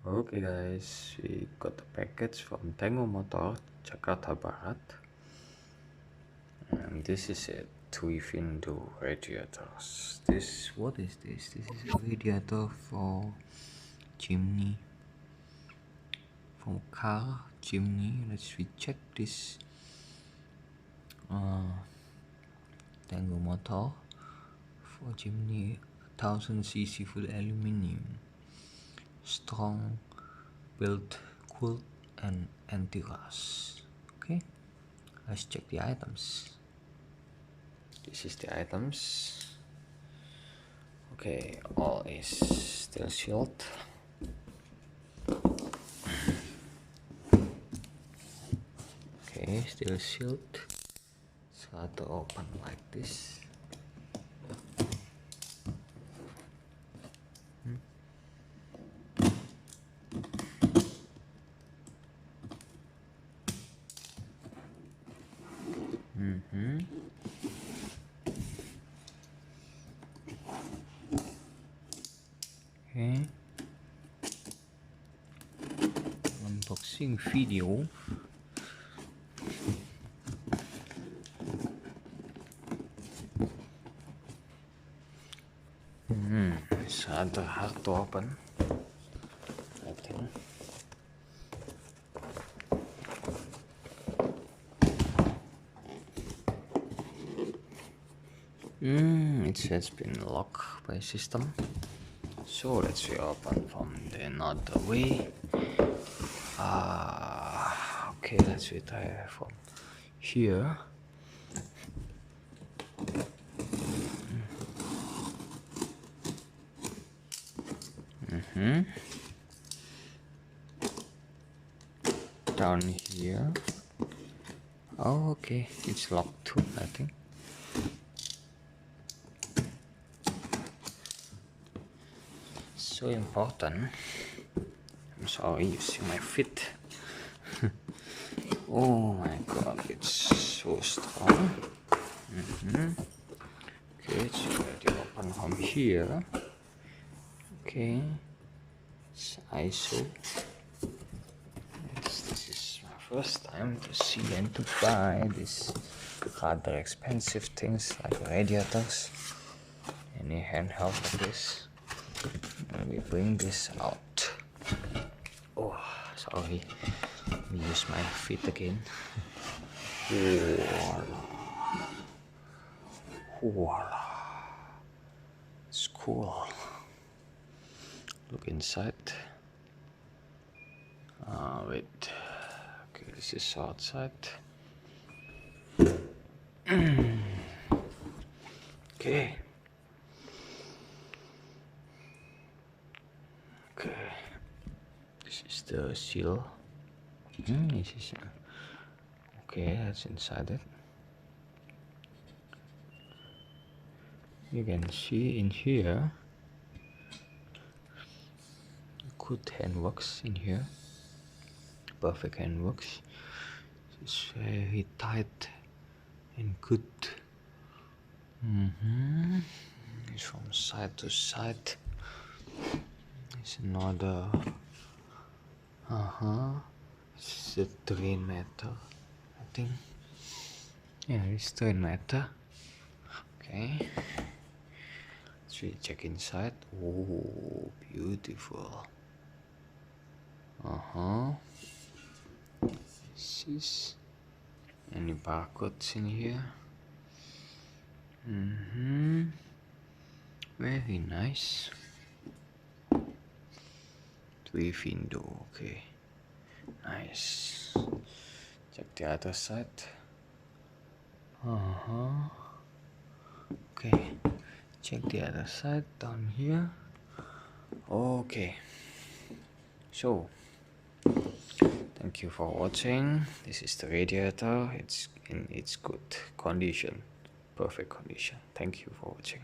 Okay guys, we got the package from Tango Motor, Jakarta Barat, and this is a Trivindo radiators. What is this? This is a radiator for Jimny, from car Jimny. Let's check this Tango Motor for Jimny 1000cc full aluminium, strong build, cooled and anti-rust. Okay, let's check the items. This is the items. Okay, all is still sealed. Okay, still sealed. It's hard to open like this. Okay, unboxing video. It's rather hard to open, I think. It has been locked by system. So let's reopen from the another way. Okay, let's try from here. Down here. Oh, okay, it's locked too, I think. So important. I'm sorry, you see my feet. Oh my god, it's so strong. Okay, it's already open from here. Okay, it's ISO. This is my first time to see and to buy these rather expensive things like radiators. Any handheld like this. And we bring this out. Oh, sorry. We use my feet again. Voila. It's cool. Look inside. Wait. Okay, this is outside. Okay. Okay. This is the seal. This is okay. That's inside it. You can see in here. Good hand works in here. Perfect hand works. It's very tight and good. It's from side to side. It's another. It's a drain matter, I think. Yeah, it's drain matter. Okay. Let's really check inside. Oh, beautiful. This is any barcodes in here. Very nice. Trivindo, okay. Nice. Check the other side. Okay. Check the other side down here. Okay. So, thank you for watching. This is the radiator. It's in its good condition, perfect condition. Thank you for watching.